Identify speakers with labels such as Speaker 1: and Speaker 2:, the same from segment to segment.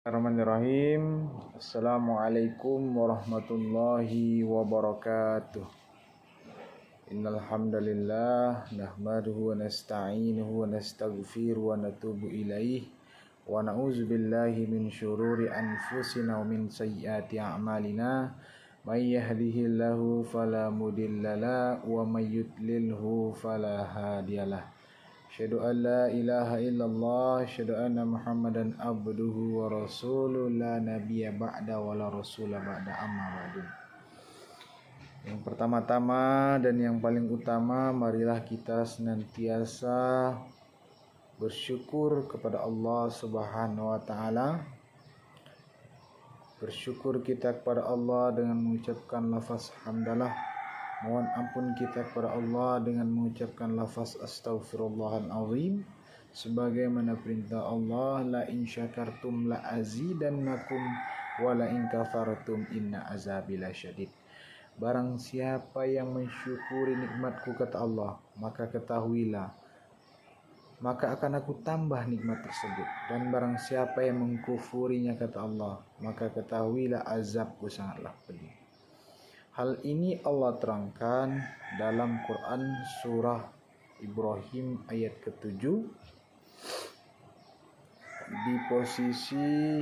Speaker 1: Bismillahirrahmanirrahim. Assalamualaikum warahmatullahi wabarakatuh. Innal hamdalillah nahmaduhu wa nasta'inuhu wa nastaghfiruhu wa natubu ilaih wa na'udzu billahi min syururi anfusina wa min sayyiati a'malina. May yahdihillahu fala mudhillalah wa may yudlilhu fala hadiyalah. Asyhadu an la ilaha illallah, asyhadu anna Muhammadan abduhu wa rasuluh, la nabiyya ba'da wa la rasula ba'da, amma ba'du. Yang pertama-tama dan yang paling utama, marilah kita senantiasa bersyukur kepada Allah Subhanahu wa taala. Bersyukur kita kepada Allah dengan mengucapkan lafaz hamdalah. Mohon ampun kita kepada Allah dengan mengucapkan lafaz astaghfirullahalazim, sebagaimana perintah Allah, la in syakartum la azidannakum wa la in kafartum inna azabi lasyadid. Barang siapa yang mensyukuri nikmatku, kata Allah, maka ketahuilah, maka akan aku tambah nikmat tersebut. Dan barang siapa yang mengkufurinya, kata Allah, maka ketahuilah azabku sangatlah pedih. Hal ini Allah terangkan dalam Quran surah Ibrahim ayat ke-7 di posisi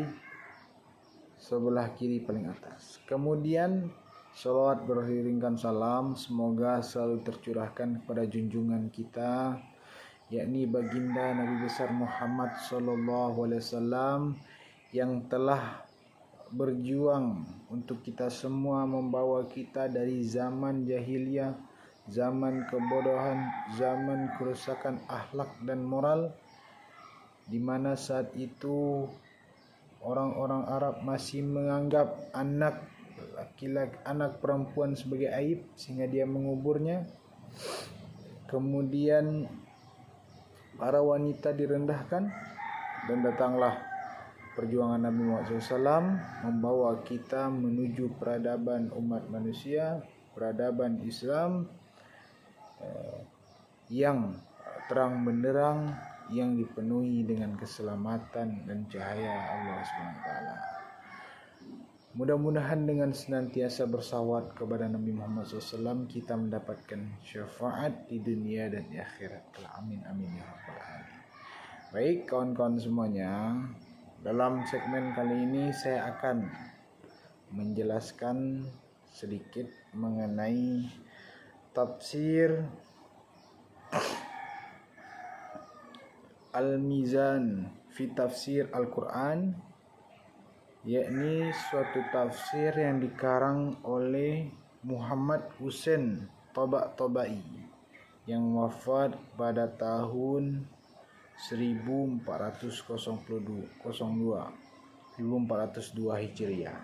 Speaker 1: sebelah kiri paling atas. Kemudian salawat beriringkan salam semoga selalu tercurahkan kepada junjungan kita, yakni baginda Nabi besar Muhammad sallallahu alaihi wasallam, yang telah berjuang untuk kita semua, membawa kita dari zaman jahiliyah, zaman kebodohan, zaman kerusakan akhlak dan moral, di mana saat itu orang-orang Arab masih menganggap anak laki-laki, anak perempuan sebagai aib sehingga dia menguburnya. Kemudian para wanita direndahkan, dan datanglah perjuangan Nabi Muhammad SAW membawa kita menuju peradaban umat manusia, peradaban Islam yang terang benderang, yang dipenuhi dengan keselamatan dan cahaya Allah SWT. Mudah-mudahan dengan senantiasa bersalawat kepada Nabi Muhammad SAW kita mendapatkan syafaat di dunia dan di akhirat. Amin amin ya rabbal alamin. Baik kawan-kawan semuanya, dalam segmen kali ini saya akan menjelaskan sedikit mengenai tafsir Al-Mizan fi Tafsir Al-Quran, yakni suatu tafsir yang dikarang oleh Muhammad Husain Tabatabai yang wafat pada tahun 1402 Hijriah.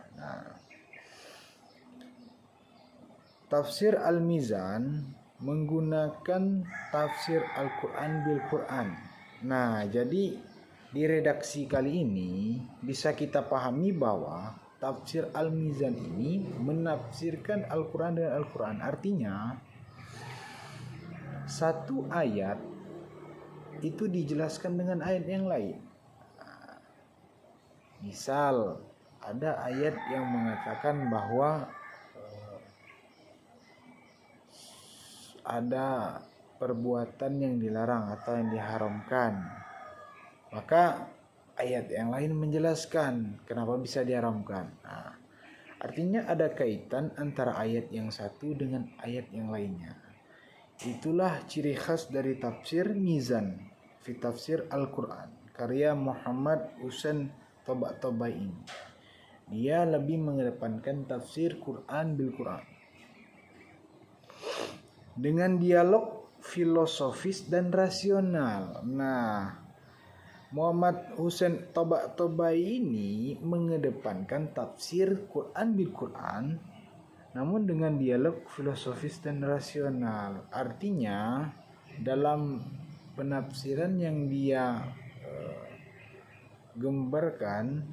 Speaker 1: Tafsir Al-Mizan menggunakan tafsir Al-Quran bil Quran. Jadi di redaksi kali ini bisa kita pahami bahwa tafsir Al-Mizan ini menafsirkan Al-Quran dengan Al-Quran. Artinya satu ayat itu dijelaskan dengan ayat yang lain. Misal ada ayat yang mengatakan bahwa ada perbuatan yang dilarang atau yang diharamkan, maka ayat yang lain menjelaskan kenapa bisa diharamkan. Artinya ada kaitan antara ayat yang satu dengan ayat yang lainnya. Itulah ciri khas dari tafsir Mizan fi Tafsir Al-Quran karya Muhammad Husain Tabatabai ini. Dia lebih mengedepankan tafsir Quran bil Quran dengan dialog filosofis dan rasional. Muhammad Husain Tabatabai ini mengedepankan tafsir Quran bil Quran namun dengan dialog filosofis dan rasional. Artinya dalam penafsiran yang dia gembarkan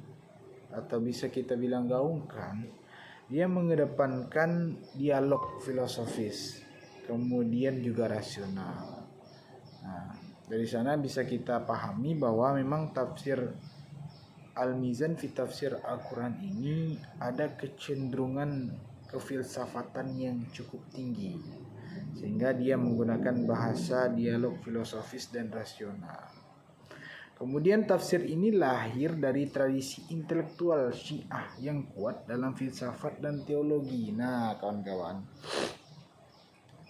Speaker 1: atau bisa kita bilang gaungkan, dia mengedepankan dialog filosofis, kemudian juga rasional. Dari sana bisa kita pahami bahwa memang tafsir Al-Mizan fi Tafsir Al-Quran ini ada kecenderungan kefilsafatan yang cukup tinggi, sehingga dia menggunakan bahasa dialog filosofis dan rasional. Kemudian tafsir ini lahir dari tradisi intelektual Syiah yang kuat dalam filsafat dan teologi. Nah, kawan-kawan,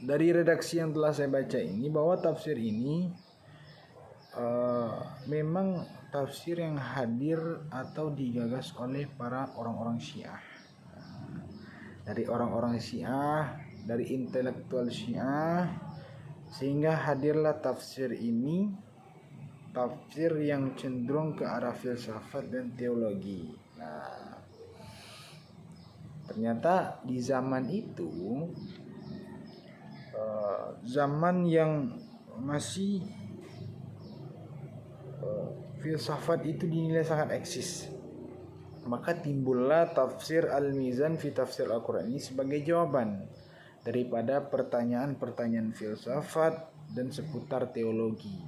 Speaker 1: dari redaksi yang telah saya baca ini, bahwa tafsir ini memang tafsir yang hadir atau digagas oleh para orang-orang Syiah. Dari orang-orang Syiah, dari intelektual Syiah, sehingga hadirlah tafsir ini, tafsir yang cenderung ke arah filsafat dan teologi. Nah, ternyata di zaman itu, zaman yang masih filsafat itu dinilai sangat eksis, maka timbullah tafsir Al-Mizan fi Tafsir Al-Quran ini sebagai jawaban daripada pertanyaan-pertanyaan filsafat dan seputar teologi.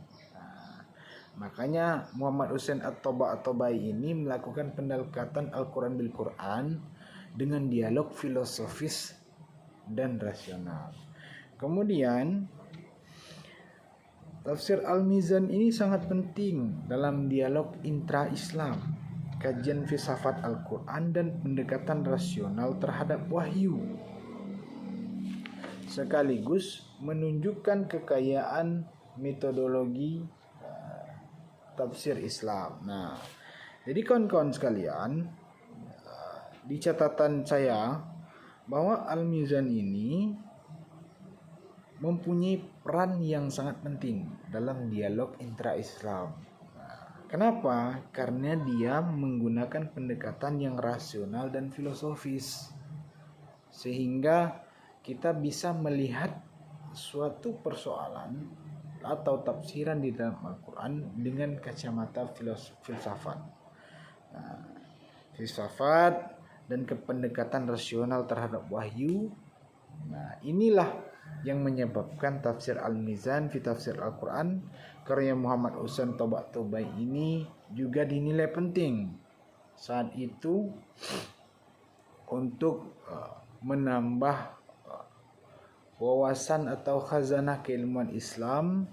Speaker 1: Makanya Muhammad Hussein At-Tabatabai ini melakukan pendekatan Al-Quran bil Quran dengan dialog filosofis dan rasional. Kemudian tafsir Al-Mizan ini sangat penting dalam dialog intra-Islam, kajian filsafat Al-Quran dan pendekatan rasional terhadap wahyu, sekaligus menunjukkan kekayaan metodologi tafsir Islam. Nah, jadi kawan-kawan sekalian, di catatan saya bahwa Al-Mizan ini mempunyai peran yang sangat penting dalam dialog intra-Islam. Kenapa? Karena dia menggunakan pendekatan yang rasional dan filosofis, sehingga kita bisa melihat suatu persoalan atau tafsiran di dalam Al-Quran dengan kacamata filsafat. Filsafat dan pendekatan rasional terhadap wahyu. Nah, inilah yang menyebabkan tafsir Al-Mizan fi Tafsir Al-Quran karya Muhammad Hussein Tabatabai ini juga dinilai penting saat itu untuk menambah wawasan atau khazanah keilmuan Islam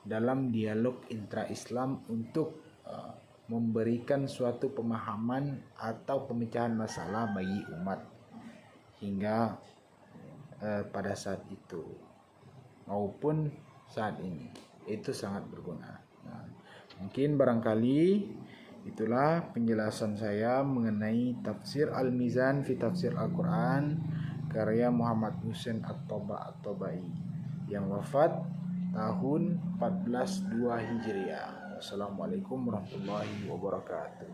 Speaker 1: dalam dialog intra-Islam untuk memberikan suatu pemahaman atau pemecahan masalah bagi umat hingga pada saat itu maupun saat ini. Itu sangat berguna. Nah, mungkin barangkali itulah penjelasan saya mengenai tafsir Al-Mizan fi Tafsir Al-Quran karya Muhammad Hussein At-Tabatabai yang wafat tahun 1402 Hijriah. Wassalamualaikum warahmatullahi wabarakatuh.